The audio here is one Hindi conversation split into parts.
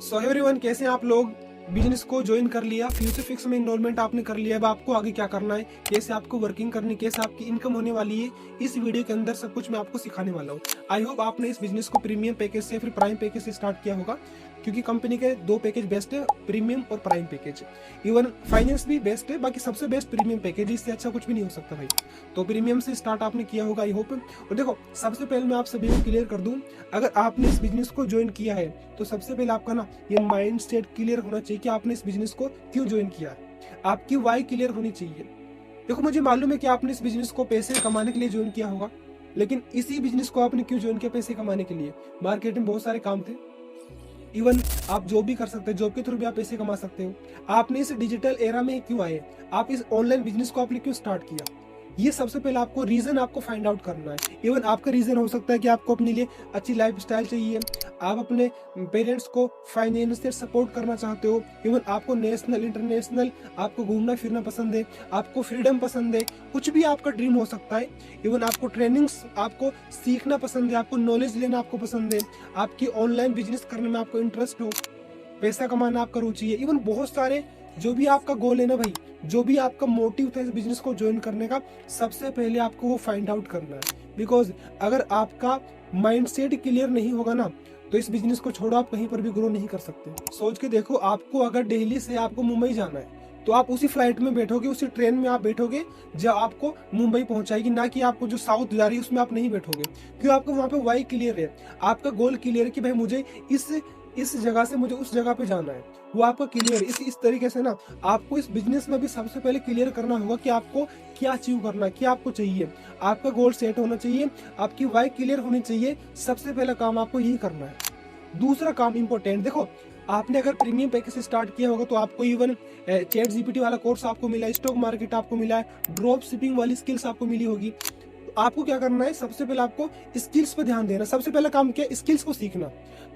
सो एवरीवन, कैसे हैं आप लोग। बिजनेस को ज्वाइन कर लिया, फ्यूचर फिक्स में इनरोलमेंट आपने कर लिया। अब आपको आगे क्या करना है, कैसे आपको वर्किंग करनी, कैसे आपकी इनकम होने वाली है, इस वीडियो के अंदर सब कुछ मैं आपको सिखाने वाला हूँ। आई होप आपने इस बिजनेस को प्रीमियम पैकेज से फिर प्राइम पैकेज से स्टार्ट किया होगा, क्योंकि कंपनी के दो पैकेज बेस्ट है, प्रीमियम और प्राइम पैकेज। इवन फाइनेंस भी बेस्ट है, बाकी सबसे बेस्ट प्रीमियम पैकेज, इससे अच्छा कुछ भी नहीं हो सकता भाई। तो प्रीमियम से स्टार्ट आपने किया होगा आई होप। और देखो, सबसे पहले मैं आप सभी को क्लियर कर दूं, अगर आपने इस बिजनेस को ज्वाइन किया है तो सबसे पहले आपका ना ये माइंड सेट क्लियर होना चाहिए कि आपने इस बिजनेस को क्यों ज्वाइन किया है। आपकी वाई क्लियर होनी चाहिए। देखो, मुझे मालूम है कि आपने इस बिजनेस को पैसे कमाने के लिए ज्वाइन किया होगा, लेकिन इसी बिजनेस को आपने क्यों ज्वाइन किया? पैसे कमाने के लिए। मार्केट में बहुत सारे काम थे, इवन आप जॉब भी कर सकते हैं, जॉब के थ्रू भी आप पैसे कमा सकते हो। आपने इस डिजिटल एरा में क्यों आए, आप इस ऑनलाइन बिजनेस को आपने क्यों स्टार्ट किया, ये सबसे पहले आपको रीजन आपको फाइंड आउट करना है। इवन आपका रीजन हो सकता है कि आपको अपने लिए अच्छी लाइफ स्टाइल चाहिए, आप अपने पेरेंट्स को फाइनेंशियल सपोर्ट करना चाहते हो, इवन आपको नेशनल इंटरनेशनल आपको घूमना फिरना पसंद है, आपको फ्रीडम पसंद है, कुछ भी आपका ड्रीम हो सकता है। इवन आपको ट्रेनिंग्स आपको सीखना पसंद है, आपको नॉलेज लेना आपको पसंद है, आपकी ऑनलाइन बिजनेस करने में आपको इंटरेस्ट हो, पैसा कमाना आपका रुचि है। इवन बहुत सारे जो भी आपका गोल है ना भाई, जो भी आपका मोटिव था इस बिजनेस को ज्वाइन करने का, सबसे पहले आपको वो फाइंड आउट करना है। बिकॉज अगर आपका माइंडसेट क्लियर नहीं होगा ना, तो इस बिजनेस को छोड़ो आप कहीं पर भी ग्रो नहीं कर सकते। सोच के देखो, आपको अगर दिल्ली से आपको मुंबई जाना है तो आप उसी फ्लाइट में बैठोगे, उसी ट्रेन में आप बैठोगे जो आपको मुंबई पहुंचाएगी, ना कि आपको जो साउथ जा रही है उसमें आप नहीं बैठोगे। क्यों? आपको वहां पे वाई क्लियर है, आपका गोल क्लियर है कि भाई मुझे इस जगह से मुझे उस जगह पे जाना है, वो आपका क्लियर। इस तरीके से ना आपको इस बिजनेस में भी सबसे पहले क्लियर करना होगा कि आपको क्या अचीव करना है, क्या आपको चाहिए। आपका गोल सेट होना चाहिए, आपकी वाई क्लियर होनी चाहिए। सबसे पहला काम आपको यही करना है। दूसरा काम इंपॉर्टेंट, देखो, आपने अगर प्रीमियम पैकेज से स्टार्ट किया होगा तो आपको इवन चैट जीपीटी वाला कोर्स आपको मिला है, स्टॉक मार्केट आपको मिला है, ड्रॉप शिपिंग वाली स्किल्स आपको मिली होगी। आपको क्या करना है, सबसे पहले आपको स्किल्स पे ध्यान देना। सबसे पहला काम क्या है? स्किल्स को सीखना।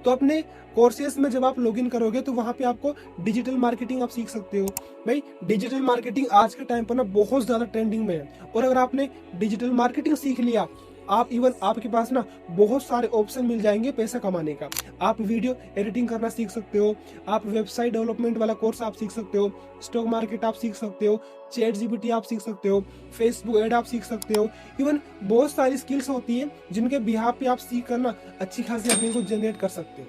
तो अपने कोर्सेज में जब आप लॉगिन करोगे तो वहां पे आपको डिजिटल मार्केटिंग आप सीख सकते हो। भाई, डिजिटल मार्केटिंग आज के टाइम पर ना बहुत ज्यादा ट्रेंडिंग में है, और अगर आपने डिजिटल मार्केटिंग सीख लिया, आप इवन आपके पास ना बहुत सारे ऑप्शन मिल जाएंगे पैसा कमाने का। आप वीडियो एडिटिंग करना सीख सकते हो, आप वेबसाइट डेवलपमेंट वाला कोर्स आप सीख सकते हो, स्टॉक मार्केट आप सीख सकते हो, चैट जीपीटी आप सीख सकते हो, फेसबुक एड आप सीख सकते हो। इवन बहुत सारी स्किल्स होती है जिनके बिहाफ पे आप सीख कर ना अच्छी खासी अर्निंग को जनरेट कर सकते हो।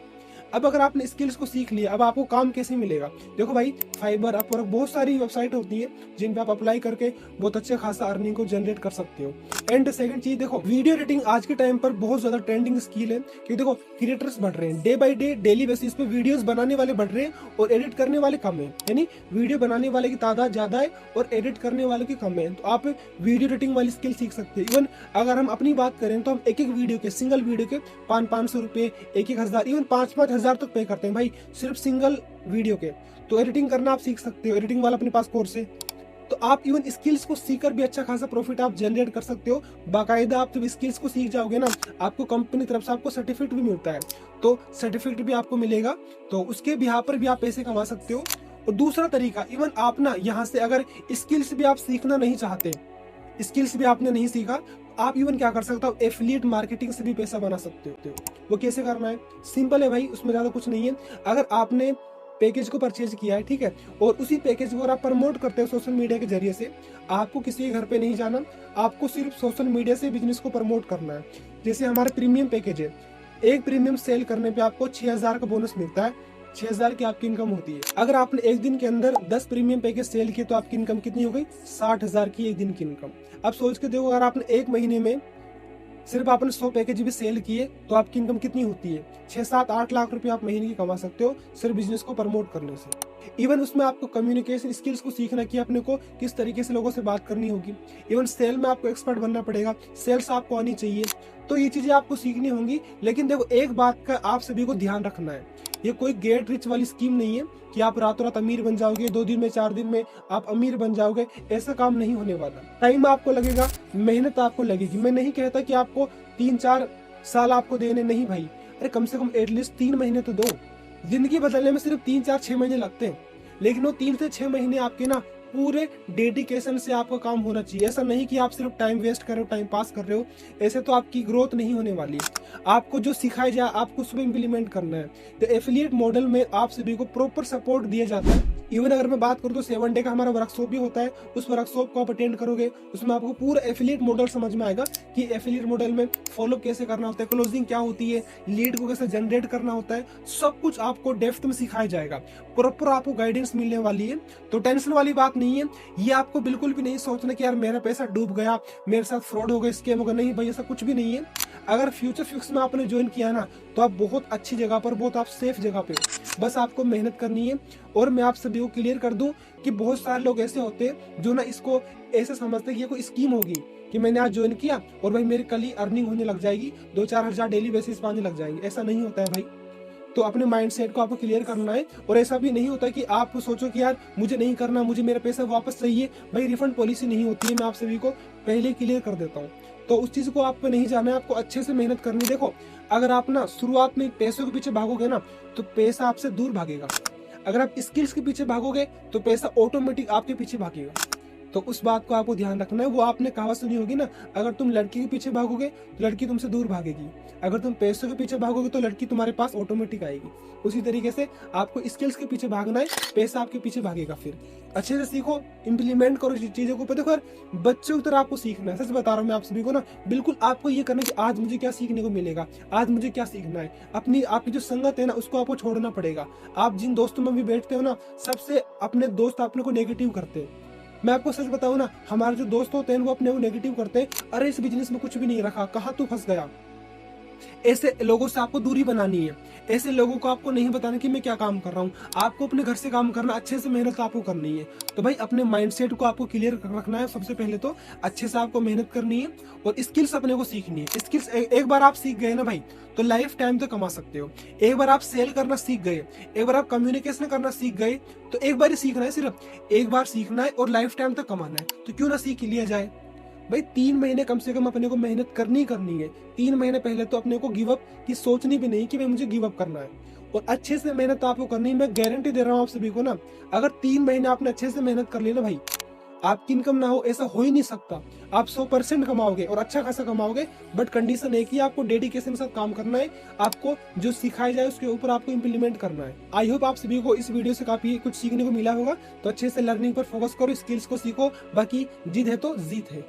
अब अगर आपने स्किल्स को सीख लिया, अब आपको काम कैसे मिलेगा? देखो भाई, फाइबर, अपवर्क, बहुत सारी वेबसाइट होती है जिन पे आप अप्लाई करके बहुत अच्छे खासा अर्निंग को जनरेट कर सकते हो। एंड सेकंड चीज, देखो, वीडियो एडिटिंग आज के टाइम पर बहुत ज्यादा ट्रेंडिंग स्किल है, क्योंकि देखो क्रिएटर्स बढ़ रहे हैं, day by day daily basis पे वीडियोस बनाने वाले बढ़ रहे हैं और एडिट करने वाले कम है। यानी वीडियो बनाने वाले की तादाद ज्यादा है और एडिट करने वाले की कम है। तो आप वीडियो एडिटिंग वाली स्किल सीख सकते हैं। इवन अगर हम अपनी बात करें तो हम एक वीडियो के, सिंगल वीडियो के 500 रुपए, 1,000, इवन 5,000 तक पे करते हैं भाई, सिर्फ सिंगल वीडियो के। तो एडिटिंग करना आप सीख सकते हो, एडिटिंग वाला अपने पास कोर्स है। तो आप इवन स्किल्स को सीखकर भी अच्छा खासा प्रॉफिट आप जनरेट कर सकते हो। बाकायदा आप जब स्किल्स को सीख जाओगे ना, आपको कंपनी तरफ से आपको सर्टिफिकेट भी मिलता है, तो सर्टिफिकेट भी आपको मिलेगा, तो उसके बिहाफ पर भी आप पैसे कमा सकते हो। और दूसरा तरीका, इवन आप ना यहाँ से अगर स्किल्स भी आप सीखना नहीं चाहते, स्किल्स भी आपने नहीं सीखा, आप इवन क्या कर सकते हो, एफिलिएट मार्केटिंग से भी पैसा बना सकते हो। वो कैसे करना है? सिंपल है भाई, उसमें ज्यादा कुछ नहीं है। अगर आपने पैकेज को परचेज किया है, ठीक है, और उसी पैकेज को आप प्रमोट करते हो सोशल मीडिया के जरिए से, आपको किसी के घर पे नहीं जाना, आपको सिर्फ सोशल मीडिया से बिजनेस को प्रमोट करना है। जैसे हमारा प्रीमियम पैकेज है, एक प्रीमियम सेल करने पे आपको 6,000 का बोनस मिलता है, 6,000 की आपकी इनकम होती है। अगर आपने एक दिन के अंदर 10 प्रीमियम पैकेज सेल किए तो आपकी इनकम कितनी हो गई? 60,000 की एक दिन की इनकम। अब सोच के देखो, अगर आपने एक महीने में सिर्फ आपने 100 पैकेज भी सेल किए तो आपकी इनकम कितनी होती है? 6, 7, 8 लाख रुपए आप महीने की कमा सकते हो सिर्फ बिजनेस को प्रमोट करने से। इवन उसमें आपको कम्युनिकेशन स्किल्स को सीखना कि अपने को किस तरीके से लोगों से बात करनी होगी। इवन सेल में आपको एक्सपर्ट बनना पड़ेगा, सेल्स आपको आनी चाहिए। तो ये चीजें आपको सीखनी होंगी। लेकिन देखो, एक बात का आप सभी को ध्यान रखना है, ये कोई गेट रिच वाली स्कीम नहीं है कि आप रातों रात अमीर बन जाओगे, 2 दिन में 4 दिन में आप अमीर बन जाओगे। ऐसा काम नहीं होने वाला। टाइम आपको लगेगा, मेहनत आपको लगेगी। मैं नहीं कहता कि आपको 3-4 साल आपको देने, नहीं भाई, अरे कम से कम एटलीस्ट 3 महीने तो दो। जिंदगी बदलने में सिर्फ 3, 4, 6 महीने लगते हैं, लेकिन वो 3 से 6 महीने आपके ना पूरे डेडिकेशन से आपका काम होना चाहिए। ऐसा नहीं कि आप सिर्फ टाइम वेस्ट कर रहे हो, टाइम पास कर रहे हो, ऐसे तो आपकी ग्रोथ नहीं होने वाली है। आपको जो सिखाया जाए आपको उसमें इम्प्लीमेंट करना है। तो एफिलिएट मॉडल में आप सभी को प्रॉपर सपोर्ट दिया जाता है। इवन अगर मैं बात करूँ तो 7 डे का हमारा वर्कशॉप भी होता है। उस वर्कशॉप को आप अटेंड करोगे, उसमें आपको पूरा एफिलिएट मॉडल समझ में आएगा कि एफिलिएट मॉडल में फॉलो कैसे करना होता है, क्लोजिंग क्या होती है, लीड को कैसे जनरेट करना होता है, सब कुछ आपको डेप्थ में सिखाया जाएगा। प्रॉपर आपको गाइडेंस मिलने वाली है, तो टेंशन वाली बात नहीं है। ये आपको बिल्कुल भी नहीं सोचना कि यार मेरा पैसा डूब गया, मेरे साथ फ्रॉड हो गया, स्कैम हो गया। नहीं भाई, ऐसा कुछ भी नहीं है। अगर फ्यूचर फिक्स में आपने ज्वाइन किया ना, तो आप बहुत अच्छी जगह पर, बहुत आप सेफ जगह पे हो। बस आपको मेहनत करनी है। और मैं आप सभी को क्लियर कर दूं कि बहुत सारे लोग ऐसे होते हैं जो ना इसको ऐसे समझते हैं कि ये कोई स्कीम होगी कि मैंने आज ज्वाइन किया और भाई मेरी कल ही अर्निंग होने लग जाएगी, 2-4 हजार डेली बेसिस पे आने लग जाएंगे। ऐसा नहीं होता है भाई। तो अपने माइंडसेट को आपको क्लियर करना है। और ऐसा भी नहीं होता कि आप सोचो कि यार मुझे नहीं करना, मुझे मेरा पैसा वापस चाहिए। भाई रिफंड पॉलिसी नहीं होती है, मैं आप सभी को पहले क्लियर कर देता हूँ। तो उस चीज को आपको नहीं जाना है, आपको अच्छे से मेहनत करनी। देखो, अगर आप ना शुरुआत में पैसों के पीछे भागोगे ना, तो पैसा आपसे दूर भागेगा। अगर आप स्किल्स के पीछे भागोगे तो पैसा ऑटोमेटिक आपके पीछे भागेगा। तो उस बात को आपको ध्यान रखना है। वो आपने कहावत सुनी होगी ना, अगर तुम लड़की के पीछे भागोगे तो लड़की तुमसे दूर भागेगी, अगर तुम पैसों के पीछे भागोगे तो लड़की तुम्हारे पास ऑटोमेटिक आएगी। उसी तरीके से आपको स्किल्स के पीछे भागना है, पैसा आपके पीछे भागेगा। फिर अच्छे से सीखो, इम्प्लीमेंट करो चीजों को। देखो यार, बच्चों की तरह आपको सीखना है। सच बता रहा हूँ मैं आप सभी को ना, बिल्कुल आपको ये करना है कि आज मुझे क्या सीखने को मिलेगा, आज मुझे क्या सीखना है। अपनी आपकी जो संगत है ना, उसको आपको छोड़ना पड़ेगा। आप जिन दोस्तों में भी बैठते हो ना, सबसे अपने दोस्त अपने को नेगेटिव करते हैं। मैं आपको सच बताऊं ना, हमारे जो दोस्त होते हैं वो अपने को नेगेटिव करते हैं। अरे इस बिजनेस में कुछ भी नहीं रखा, कहाँ तू फंस गया। ऐसे लोगों से आपको दूरी बनानी है। ऐसे लोगों को आपको नहीं बताना कि मैं क्या काम कर रहा हूँ। आपको अपने घर से काम करना, अच्छे से मेहनत आपको करनी है। तो भाई अपने माइंडसेट को आपको क्लियर रखना है। सबसे पहले तो अच्छे से आपको मेहनत करनी है और स्किल्स अपने को सीखनी है। स्किल्स एक बार आप सीख गए ना भाई, तो लाइफ टाइम तक कमा सकते हो। एक बार आप सेल करना सीख गए, एक बार आप कम्युनिकेशन करना सीख गए, तो एक बार ही सीखना है, सिर्फ एक बार सीखना है और लाइफ टाइम तक कमाना है। तो क्यों ना सीख लिया जाए भाई। 3 महीने कम से कम अपने को मेहनत करनी है। 3 महीने पहले तो अपने को गिव अप की सोचनी भी नहीं कि भाई मुझे गिव अप करना है। और अच्छे से मेहनत आपको करनी है। मैं गारंटी दे रहा हूँ आप सभी को ना, अगर 3 महीने आपने अच्छे से मेहनत कर ली ना भाई, आपकी इनकम ना हो ऐसा हो ही नहीं सकता। आप 100% कमाओगे और अच्छा खासा कमाओगे। बट कंडीशन है कि आपको डेडिकेशन के साथ काम करना है। आपको जो सिखाया जाए उसके ऊपर आपको इम्प्लीमेंट करना है। आई होप आप सभी को इस वीडियो से काफी कुछ सीखने को मिला होगा। तो अच्छे से लर्निंग पर फोकस करो, स्किल्स को सीखो। बाकी जिद है तो जीत है।